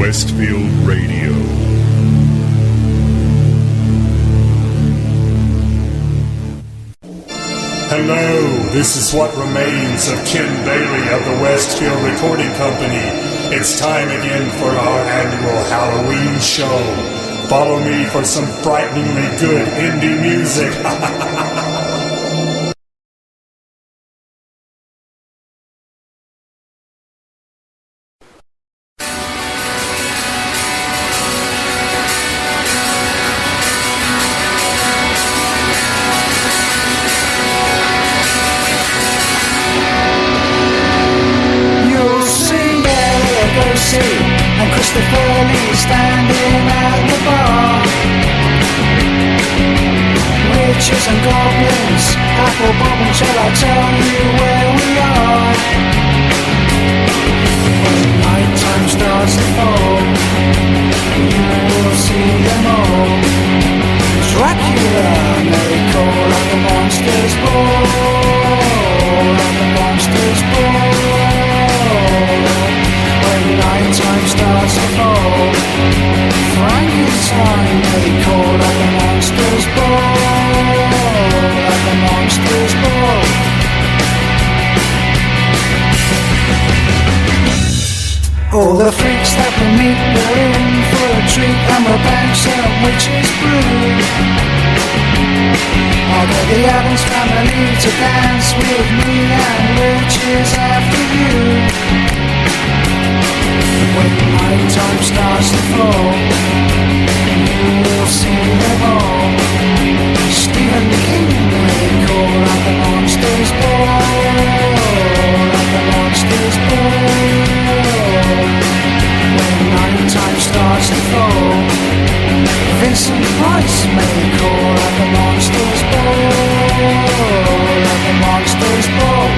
Westfield Radio. Hello, this is what remains of Ken Bailey of the Westfield Recording Company. It's time again for our annual Halloween show. Follow me for some frighteningly good indie music. And Christopher Lee standing at the bar. Witches and goblins, apple bobbing, shall I tell you where we are? When night time starts to fall, you will see them all. Dracula may call at the monster's ball, at the monster's ball. When night time starts to fall, Frankenstein may call at the monster's ball, at the monster's ball. All the freaks that we meet, we're in for a treat, and we're back some witches brew. I'll get the Addams Family to dance with me, and witches after you. When night time starts to fall, you will see them all. Stephen King may call at the monster's ball, at the monster's ball. When night time starts to fall, Vincent Price may call at the monster's ball, at the monster's ball.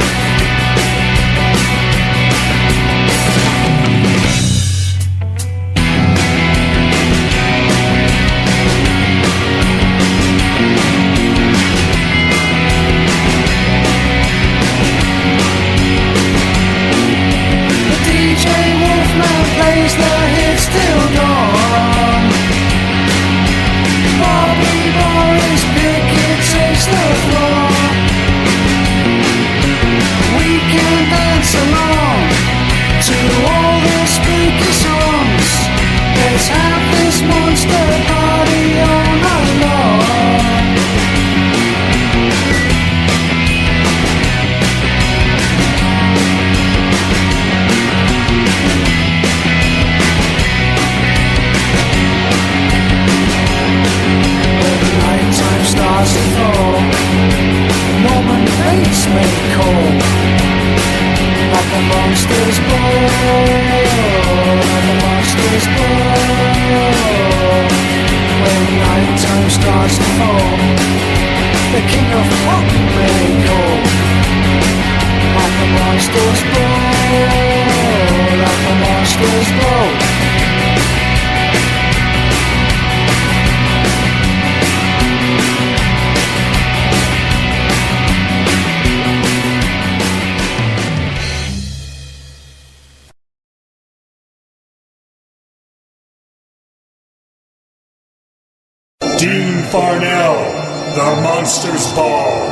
Plays the hits till dawn. Bobby Boris Pickett takes the floor. We can dance along to all the spooky songs. Let's have this monster party all night long. Stars to fall, Norman Bates may call at the monster's ball, at the monster's ball. When night time starts to fall, the king of pop may call at the monster's ball, at the monster's ball. Dean Farnell, the Monsters Ball.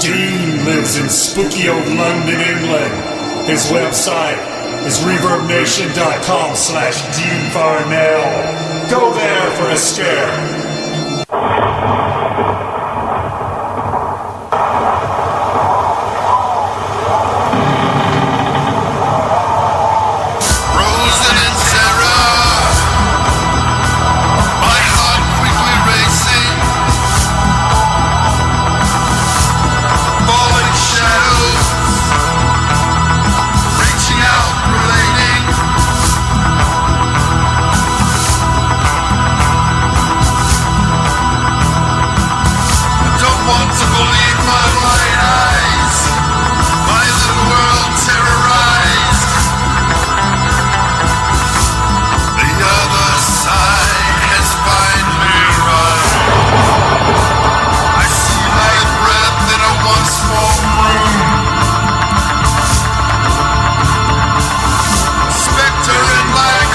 Dean lives in spooky old London, England. His website is reverbnation.com/Dean Farnell. Go there for a scare. Spectre in black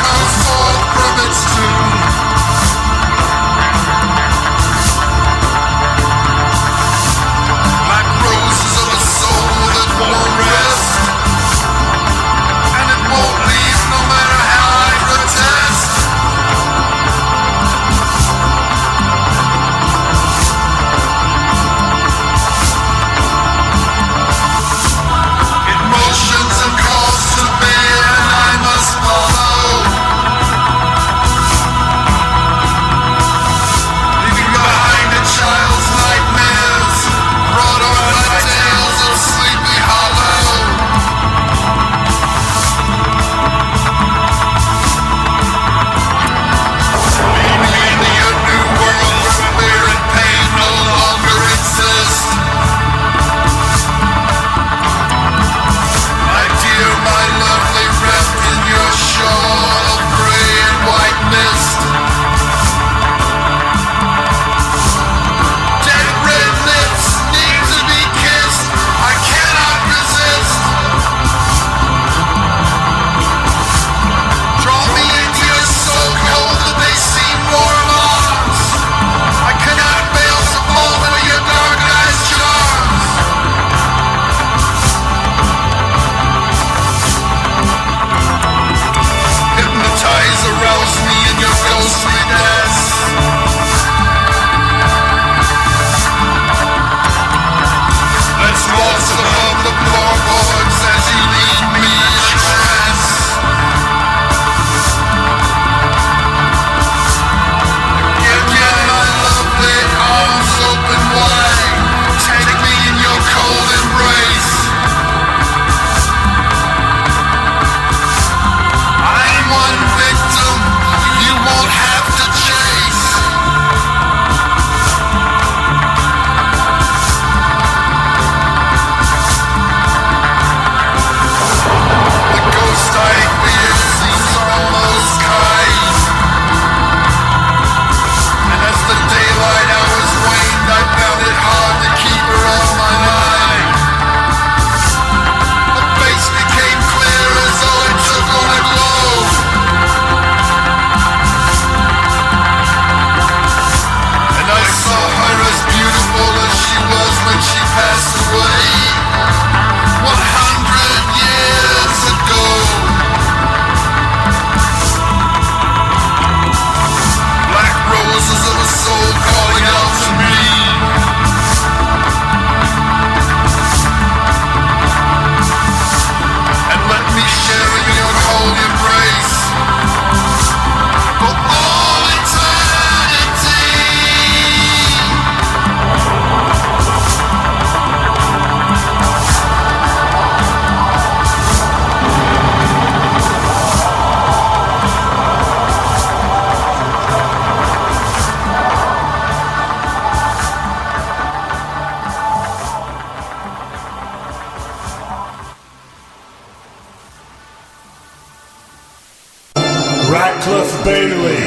Bailey,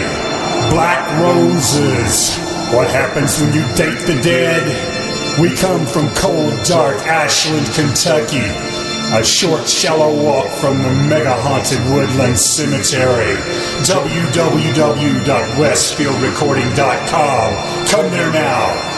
Black Roses. What happens when you date the dead? We come from cold, dark Ashland, Kentucky. A short, shallow walk from the mega-haunted Woodland Cemetery. www.westfieldrecording.com. Come there now.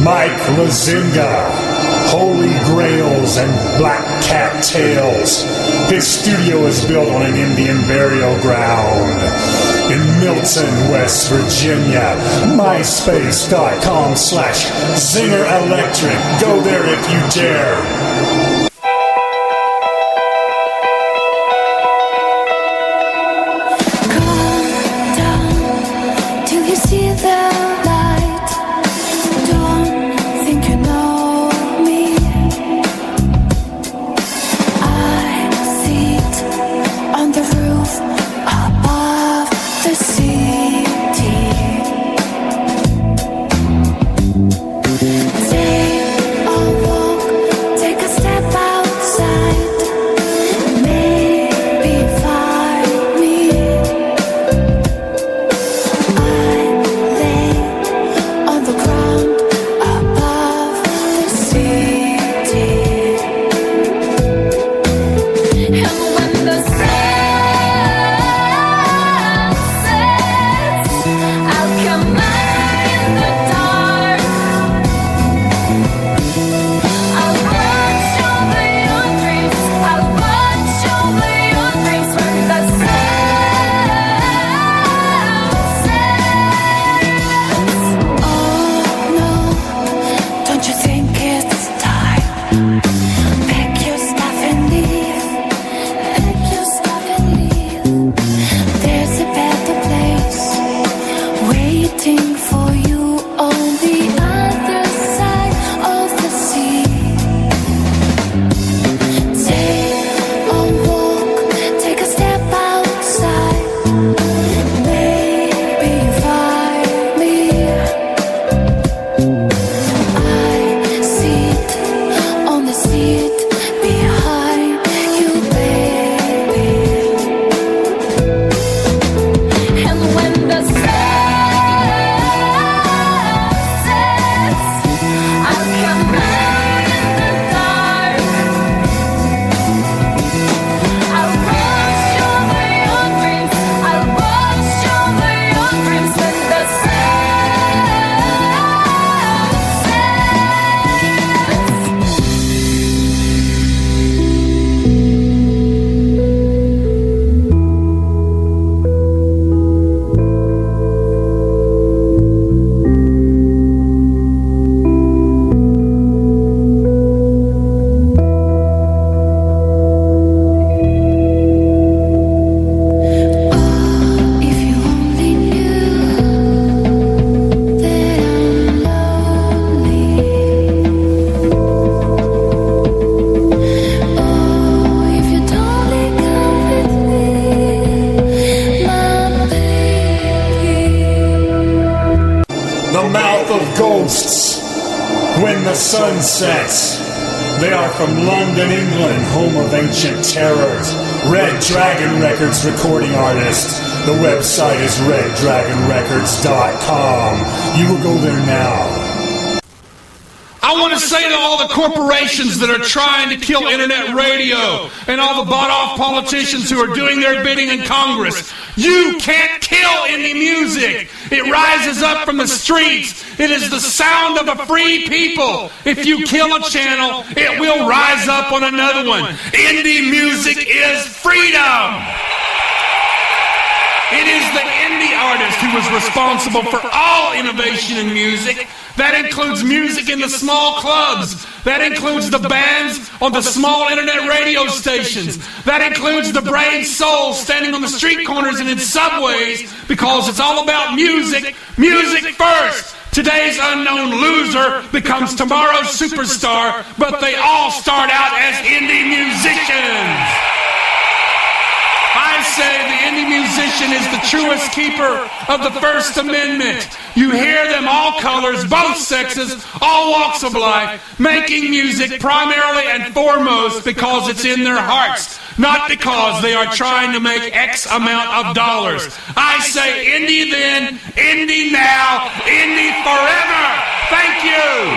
Mike Lazinga, holy grails and black cat tails. His studio is built on an Indian burial ground in Milton, West Virginia. MySpace.com/ZingerElectric. Go there if you dare. When the sun sets. They are from London, England, home of ancient terrors. Red Dragon Records recording artists. The website is reddragonrecords.com. You will go there now. I want to say to all the corporations that are trying to kill internet radio and all the bought-off politicians who are doing their bidding in Congress, you can't kill indie music. It rises up from the streets. It is the sound of a free people. If you kill a channel, it will rise up on another one. Indie music is freedom. It is the indie artist who was responsible for all innovation in music. That includes music in the small clubs. That includes the bands on the small internet radio stations. That includes the brave souls standing on the street corners and in subways, because it's all about music. Music first. Today's unknown loser becomes tomorrow's superstar, but they all start out as indie musicians. I say the indie musician is the truest keeper of the First Amendment. You hear them, all colors, both sexes, all walks of life, making music primarily and foremost because it's in their hearts, not because they are trying to make X amount of dollars. I say indie then, indie now, indie forever. Thank you.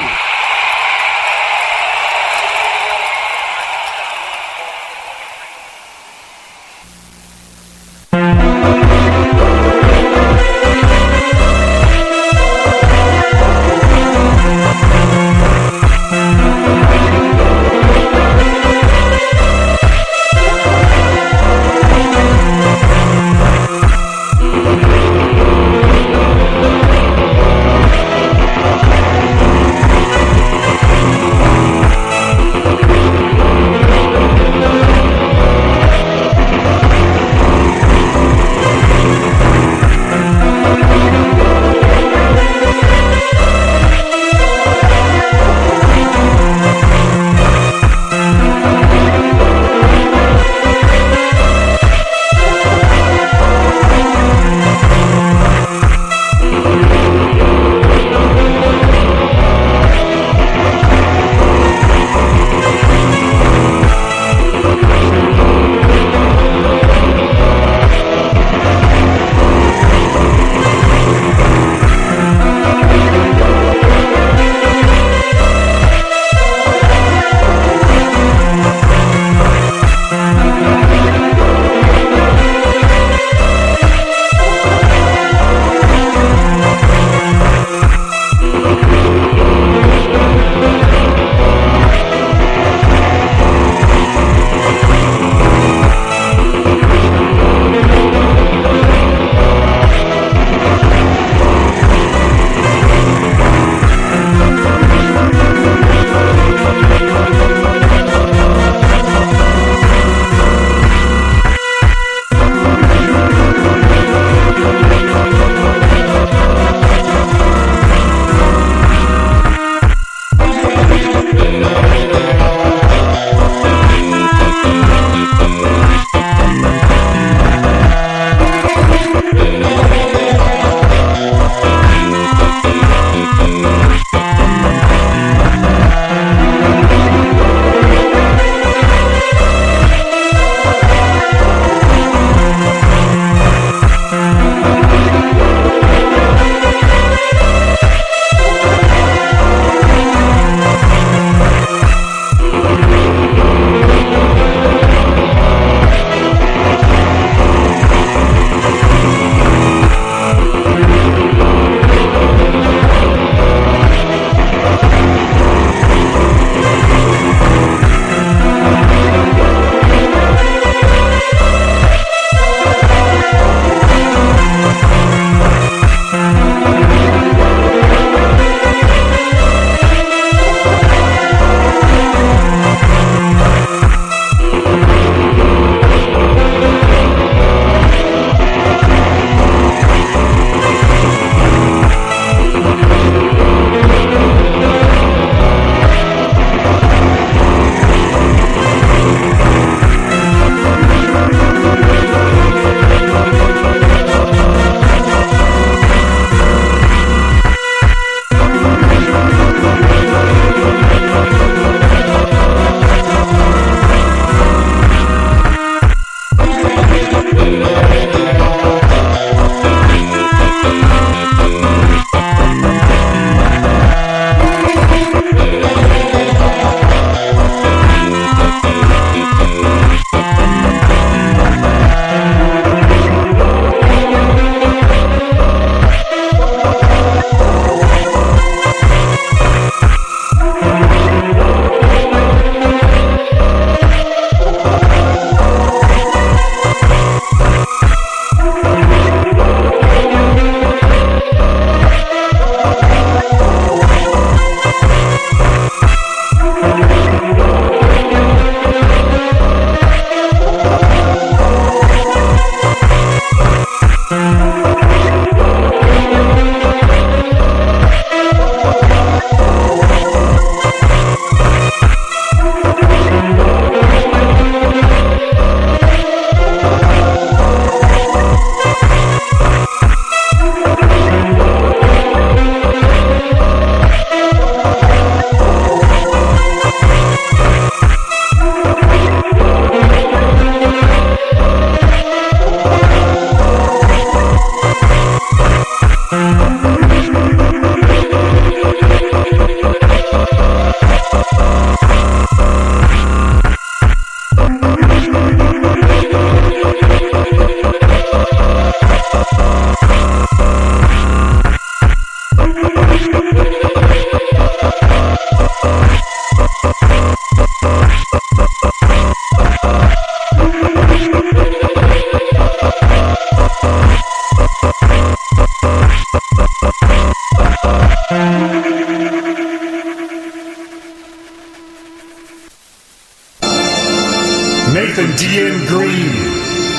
Nathan D.N. Green,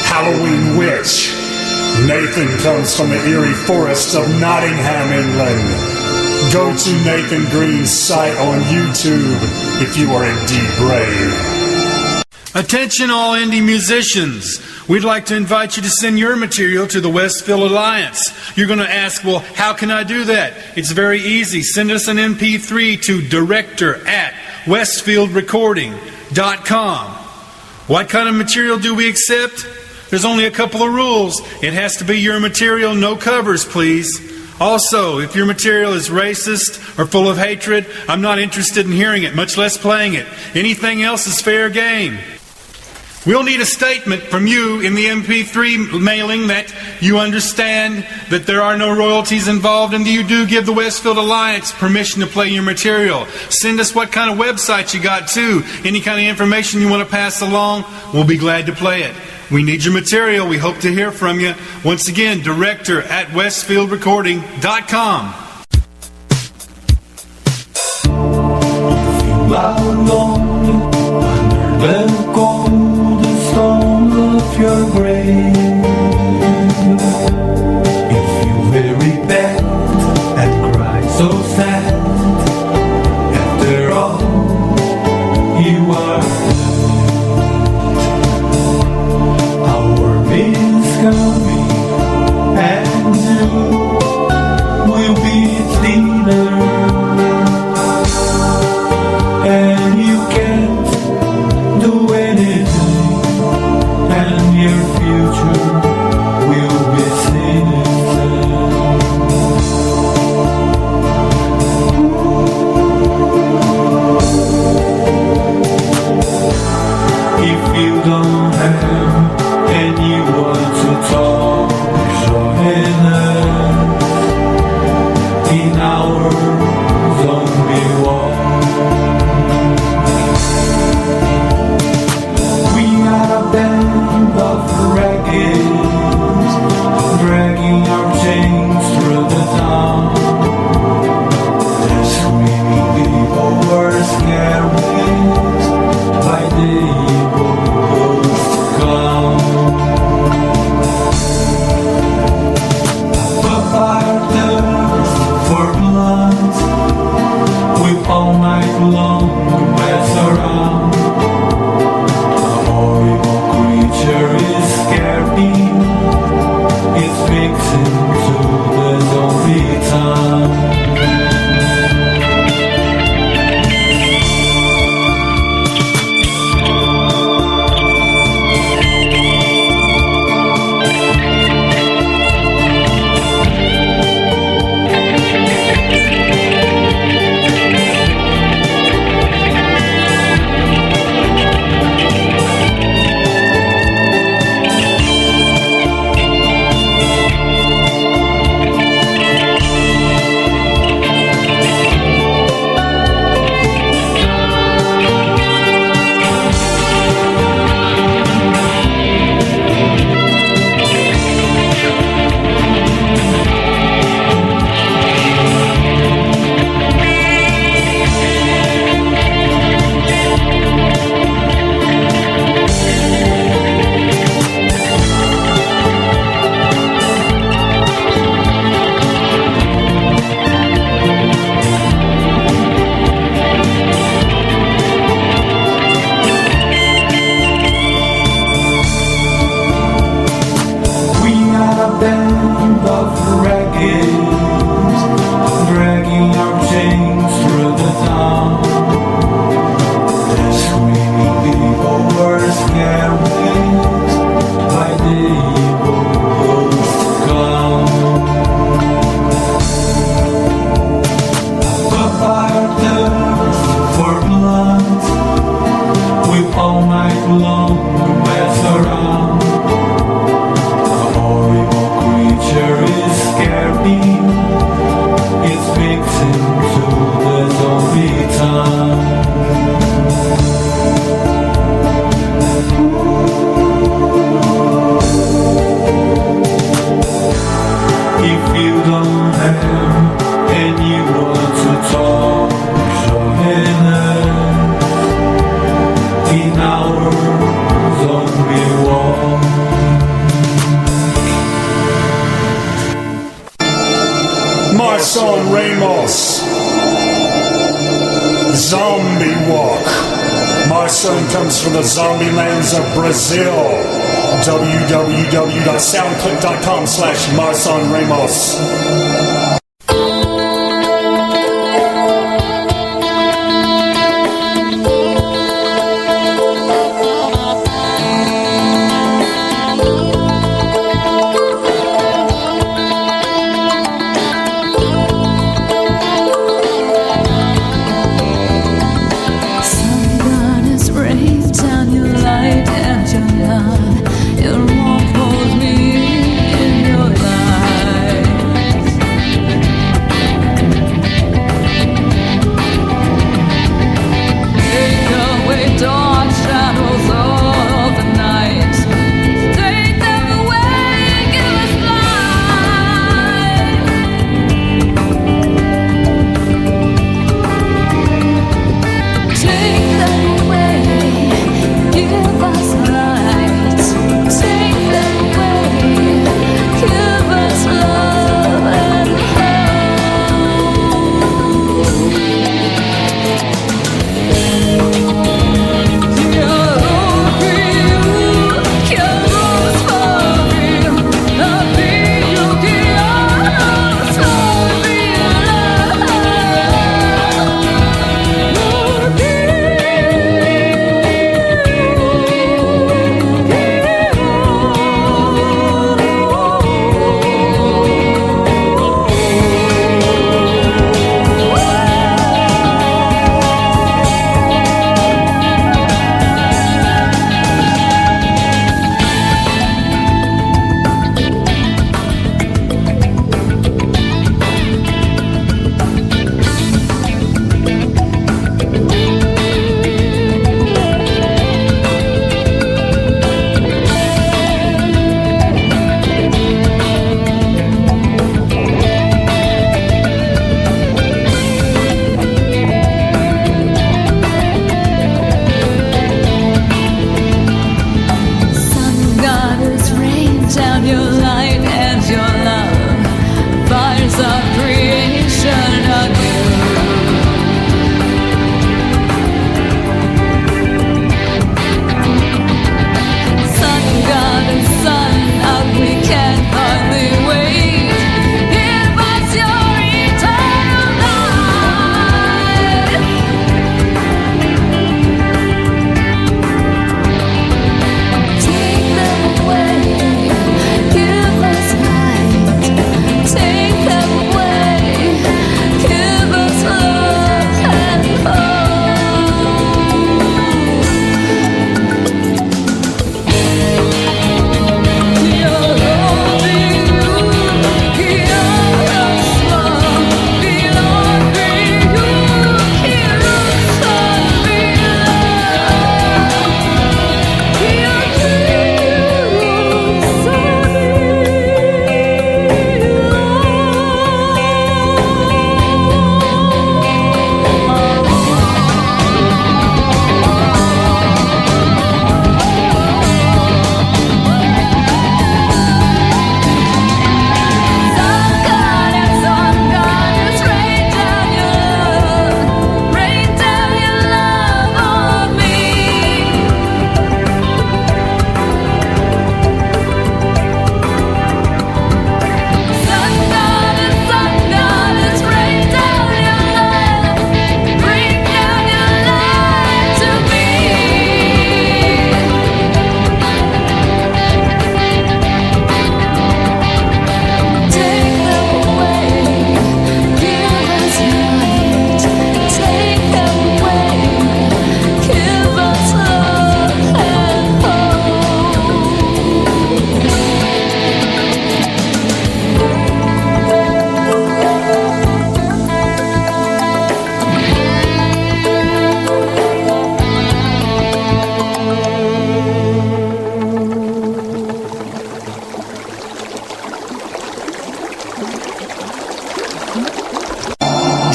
Halloween Witch. Nathan comes from the eerie forests of Nottingham, England. Go to Nathan Green's site on YouTube if you are indeed brave. Attention all indie musicians. We'd like to invite you to send your material to the Westfield Alliance. You're going to ask, well, how can I do that? It's very easy. Send us an MP3 to director@westfieldrecording.com. What kind of material do we accept? There's only a couple of rules. It has to be your material, no covers, please. Also, if your material is racist or full of hatred, I'm not interested in hearing it, much less playing it. Anything else is fair game. We'll need a statement from you in the MP3 mailing that you understand that there are no royalties involved and that you do give the Westfield Alliance permission to play your material. Send us what kind of website you got too. Any kind of information you want to pass along, we'll be glad to play it. We need your material. We hope to hear from you. Once again, director@westfieldrecording.com. The golden stones of your grave. You feel very bad and cry so sad. After all, you are our is coming, and you will be its leader, and you can't do anything, and your future will be sinister. If you don't have and you want to talk, join us in our zombie walk. Band of raggeds, dragging our chains through the town. Screaming people were scared by the evil ghost clown. A fire thirst for blood, with all night long mess around. Creature is scared me. It's fixing to the zombie town. Band of raggeds, dragging our chains through the town. Screaming people were scared by the evil ghost clown. A fire thirst for blood, with all night long mess around. Creature is scared me. It's fixing to the zombie town. If you don't have and you want to talk, join us in our zombie walk. Marson Ramos, Zombie Walk. Marson comes from the zombie lands of Brazil. www.soundclick.com/Marson Ramos. Sun has rained down your light and your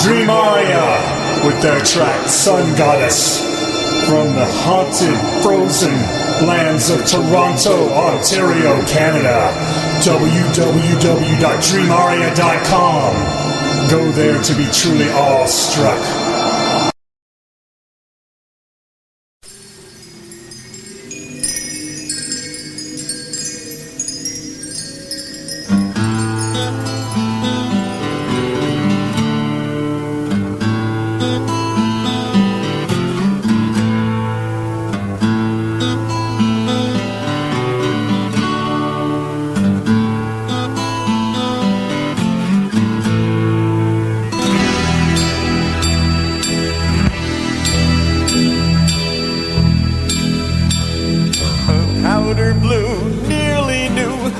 Dream Aria with their track Sun Goddess from the haunted, frozen lands of Toronto, Ontario, Canada. www.dreamaria.com. Go there to be truly awestruck.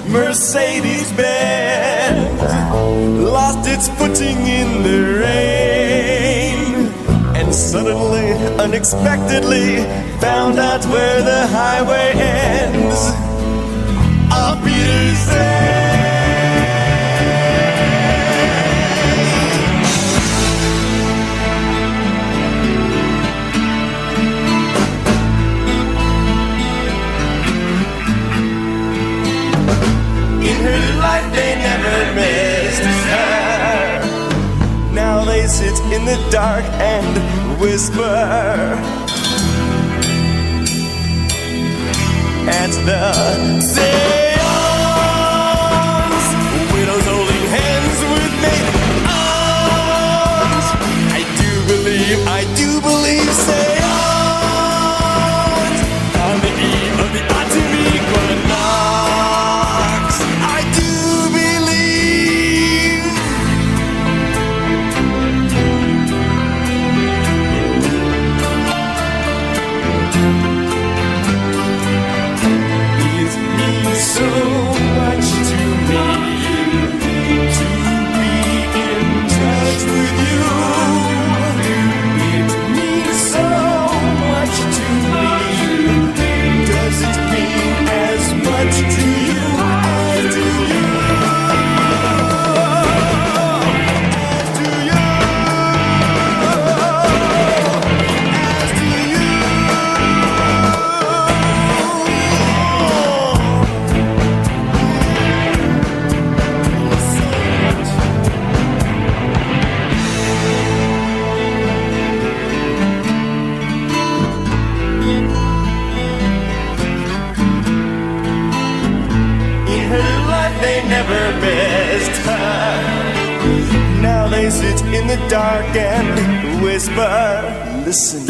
Mercedes-Benz lost its footing in the rain, and suddenly, unexpectedly, found out where the highway ends. A Peter's they never missed her. Now they sit in the dark and whisper at the seance. Widows holding hands with maidens. I do believe seance on the eve of the autumn equinox. I do believe. It means so much to me to be in touch with you. they sit in the dark and whisper. Listen.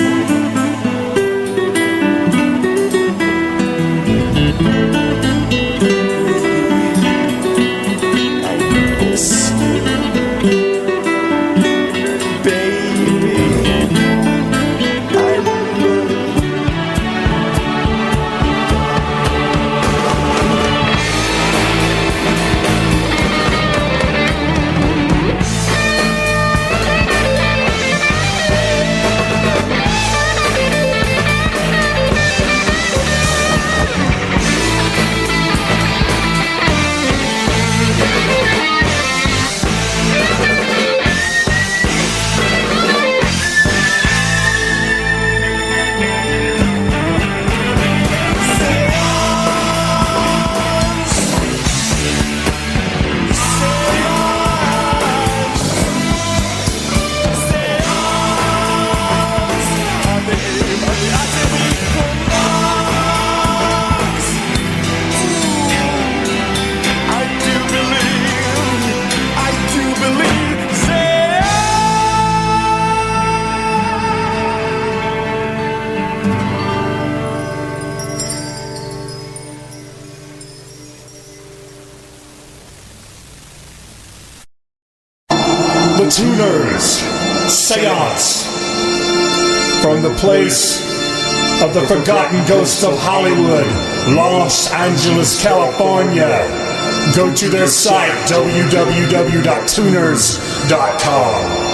The Tuners, Seance, from the place of the forgotten ghosts of Hollywood, Los Angeles, California. Go to their site, www.tuners.com.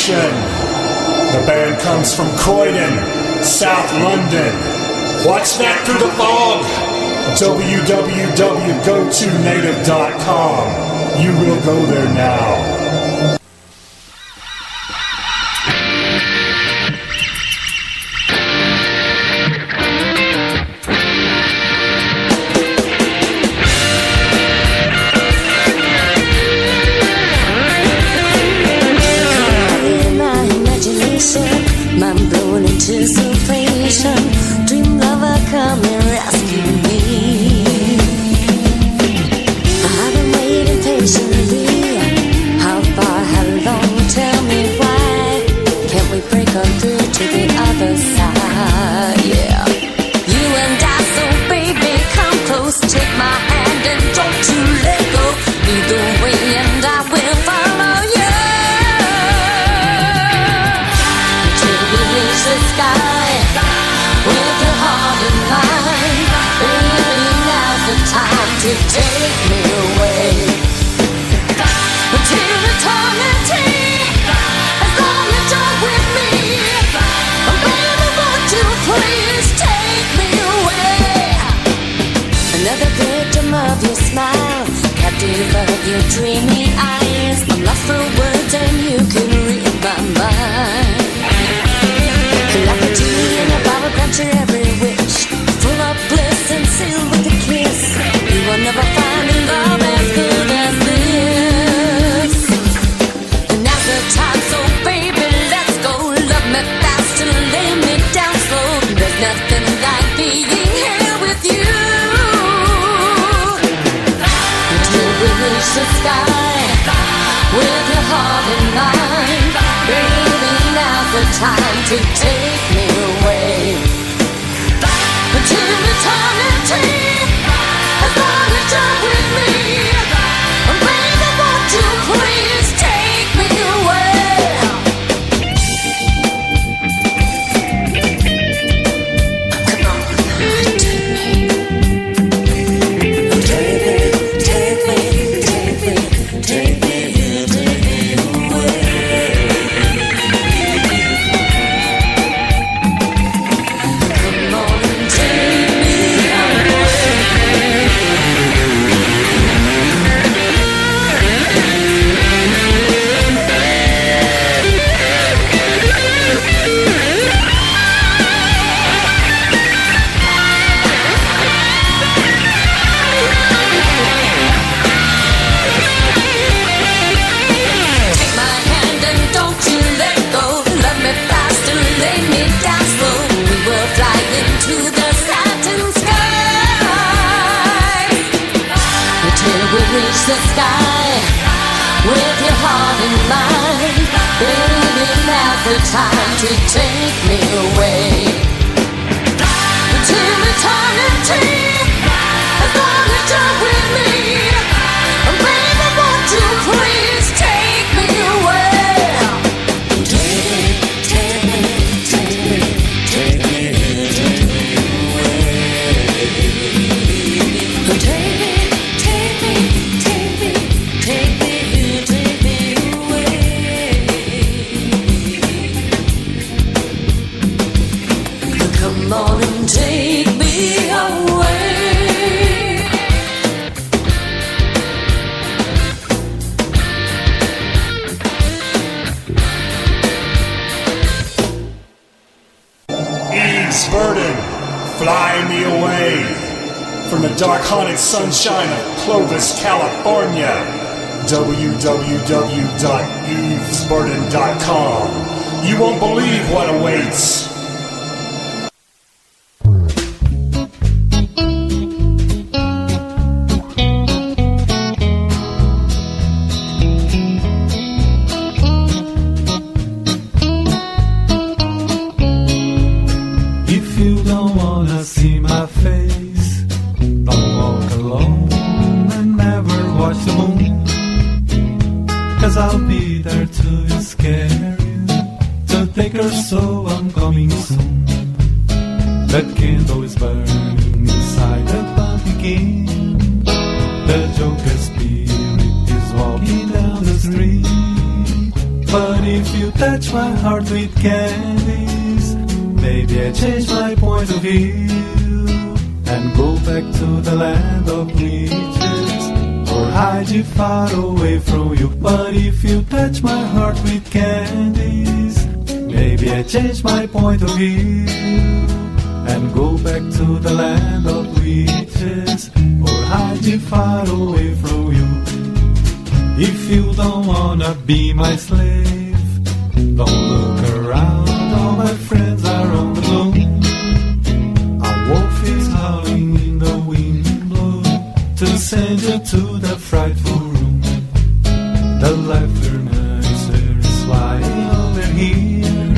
Nation. The band comes from Croydon, South London. Watch that through the fog. www.gotonative.com. You will go there now. Mind blown into sensation. Dream lover, come and rescue me. I've been waiting patiently. How far, how long? Tell me why. Can't we break on through to the other side? Yeah. You and I, so baby, come close. Take my hand and don't you let go. Lead the way and I will follow you. The sky with your heart in mind. Baby, now's the time to take me away to eternity. As long as you're with me, baby, won't you please take me away? Another victim of your smile, captive of your dreamy eyes. I'm lost for words and you can read my mind. Like a genie in a bottle, grant your every wish. Full of bliss and sealed with a kiss. You will never find a love as good as this. And now's the time, so baby, let's go. Love me fast and lay me down slow. There's nothing like being here with you. Until we reach the sky with your heart in mind. Baby, now's the time to take me away to eternity. As long as you're with me, baby, won't you please take me away? Come on, take me. Take me, take me, take me, take me, take me away. The sky with your heart in mind. Baby, now's the time to take me away to eternity. As long as you're with me, baby, won't you please take me away? Take me, take me, take me, take me, take me away. Take me. Come on and take me away. Eve's burden, fly me away from the dark haunted sunshine of Clovis, California. www.evesburden.com. You won't believe what awaits. I'll be there to scare you. So take her, so I'm coming soon. That candle is burning inside the pumpkin. The Joker spirit is walking down the street. But if you touch my heart with candies, maybe I change my point of view and go back to the land of riches, or hide you far away from you. But if you touch my heart with candies, maybe I change my point of view and go back to the land of riches, or hide you far away from you. If you don't wanna be my slave, don't look around, all my friends are on the moon. A wolf is howling in the wind blow to send you to the frightful room. The laughter nurser is flying over here,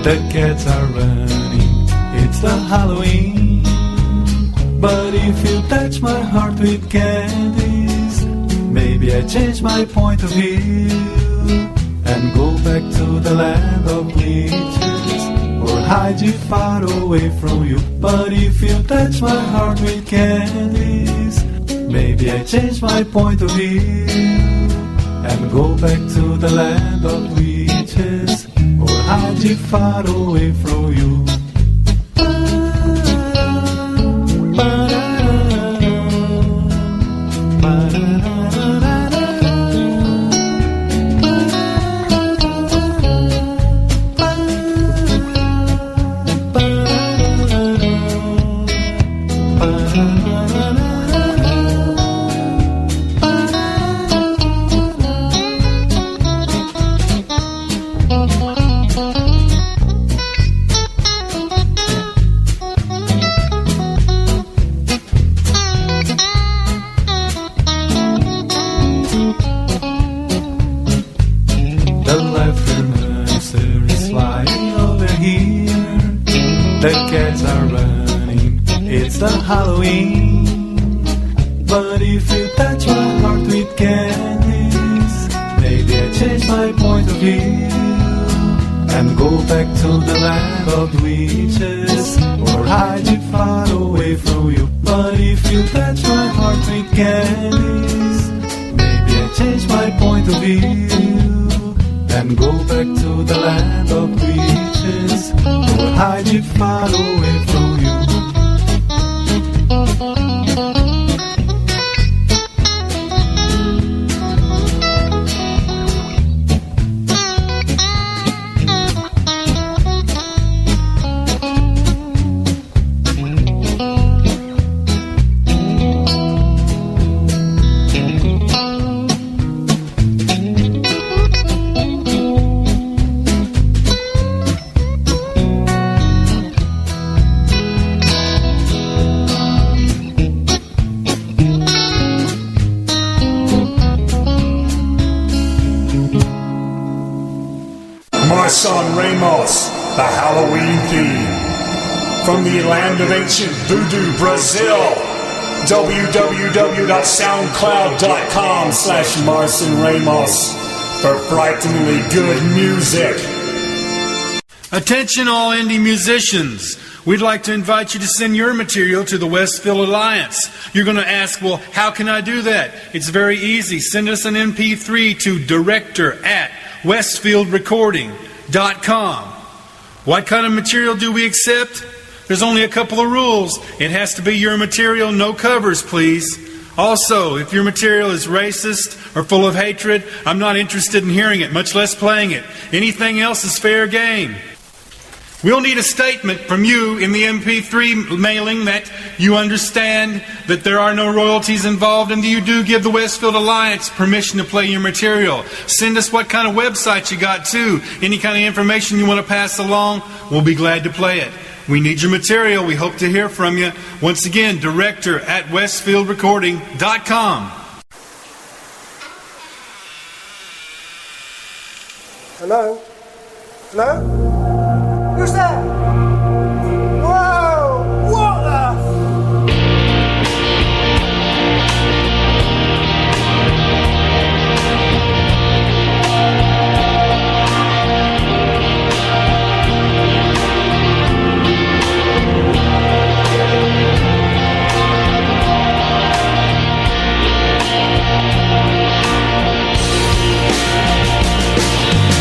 the cats are running, it's the Halloween. But if you touch my heart with candies, maybe I change my point of view and go back to the land of riches, or hide you far away from you. But if you touch my heart with candies, maybe I change my point of view and go back to the land of riches, or hide you far away from you. Halloween. But if you touch my heart with candies, maybe I change my point of view and go back to the land of witches, or hide you far away from you. But if you touch my heart with candies, maybe I change my point of view and go back to the land of witches, or hide you far away from you. The Halloween theme. From the land of ancient voodoo, Brazil, www.soundcloud.com/MarcinRamos for frighteningly good music. Attention all indie musicians. We'd like to invite you to send your material to the Westfield Alliance. You're going to ask, well, how can I do that? It's very easy. Send us an MP3 to director@westfieldrecording.com. What kind of material do we accept? There's only a couple of rules. It has to be your material, no covers, please. Also, if your material is racist or full of hatred, I'm not interested in hearing it, much less playing it. Anything else is fair game. We'll need a statement from you in the MP3 mailing that you understand that there are no royalties involved and that you do give the Westfield Alliance permission to play your material. Send us what kind of website you got too. Any kind of information you want to pass along, we'll be glad to play it. We need your material. We hope to hear from you. Once again, director@westfieldrecording.com. Hello? Hello? Who's that? Whoa! What the?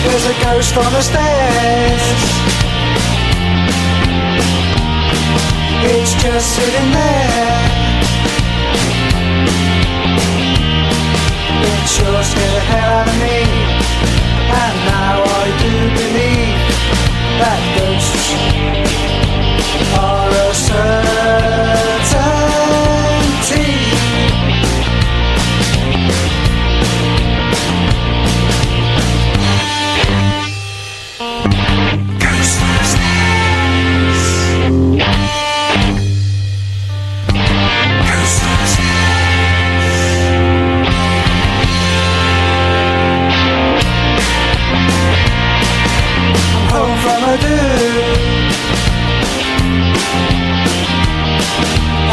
There's a ghost ghost on the stairs. It's just sitting there. It sure scared the hell out of me. And now I do believe that ghosts are a certainty. Ghosts on the stairs. Ghosts on the stairs. I'm home from a do.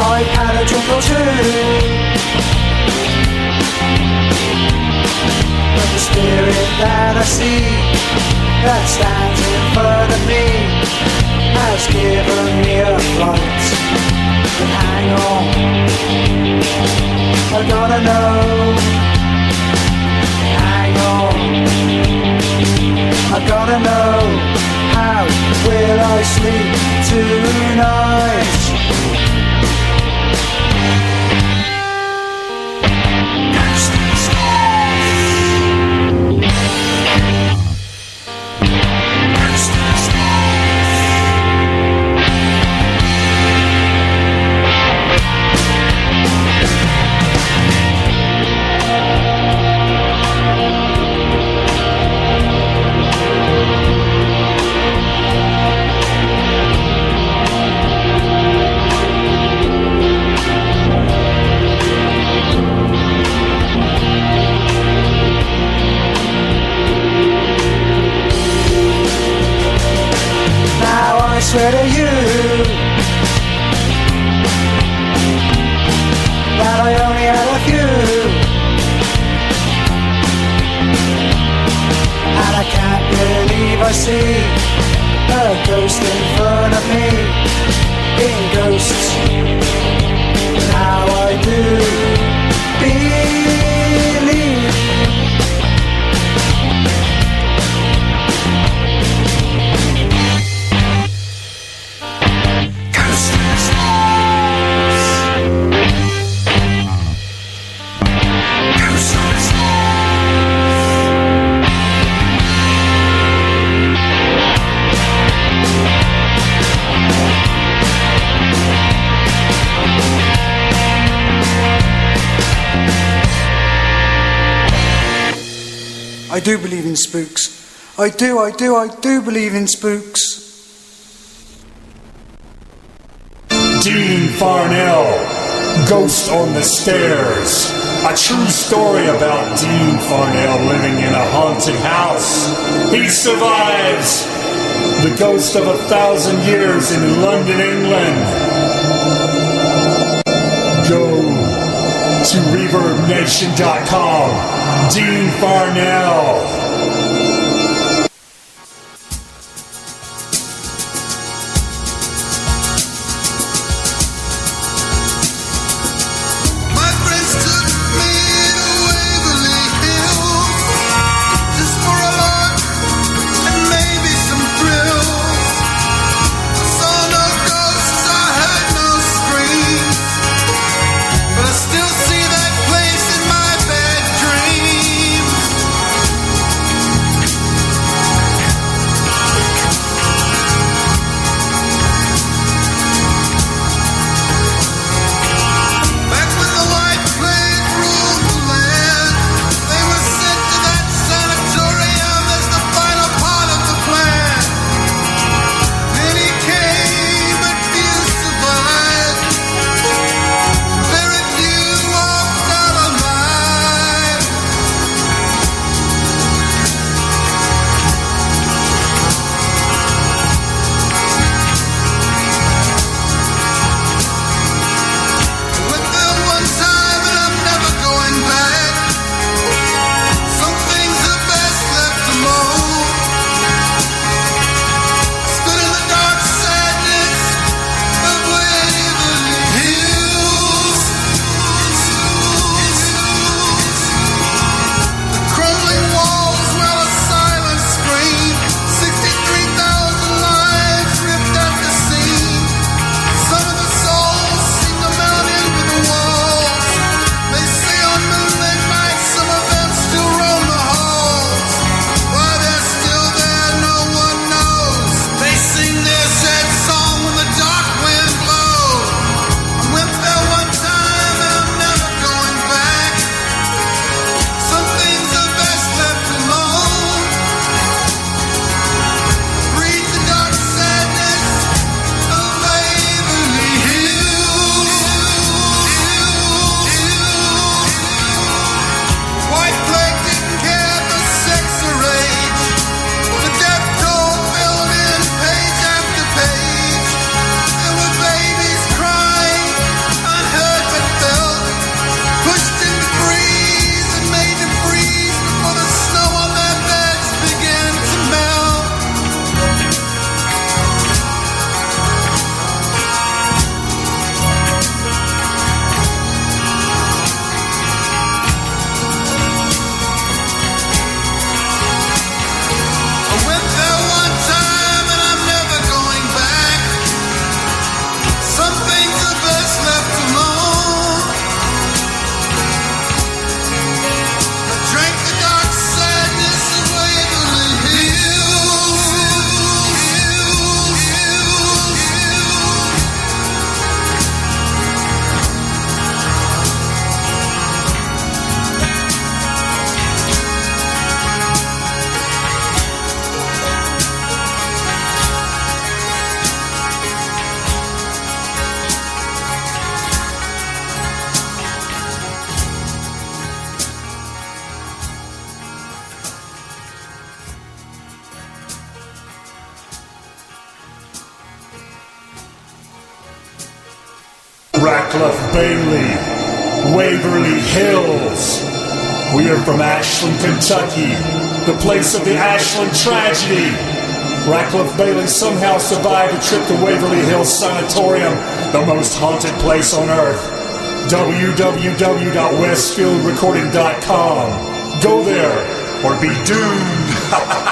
I've had a drink or two, but the spirit that I see that stands in front of me has given me a flight. But hang on, I gotta know. Hang on, I gotta know. How will I sleep tonight? I swear to you that I only had a few, and I can't believe I see a ghost in front of me. In ghosts, now I do believe. I do believe in spooks. I do believe in spooks. Dean Farnell, Ghost on the Stairs. A true story about Dean Farnell living in a haunted house. He survives the ghost of 1,000 years in London, England. Go to ReverbNation.com. Dean Farnell. Still see that place in my bed dreams. Ratcliffe Bailey, Waverly Hills. We are from Ashland, Kentucky, the place of the Ashland tragedy. Ratcliffe Bailey somehow survived a trip to Waverly Hills Sanatorium, the most haunted place on earth. www.westfieldrecording.com. Go there or be doomed.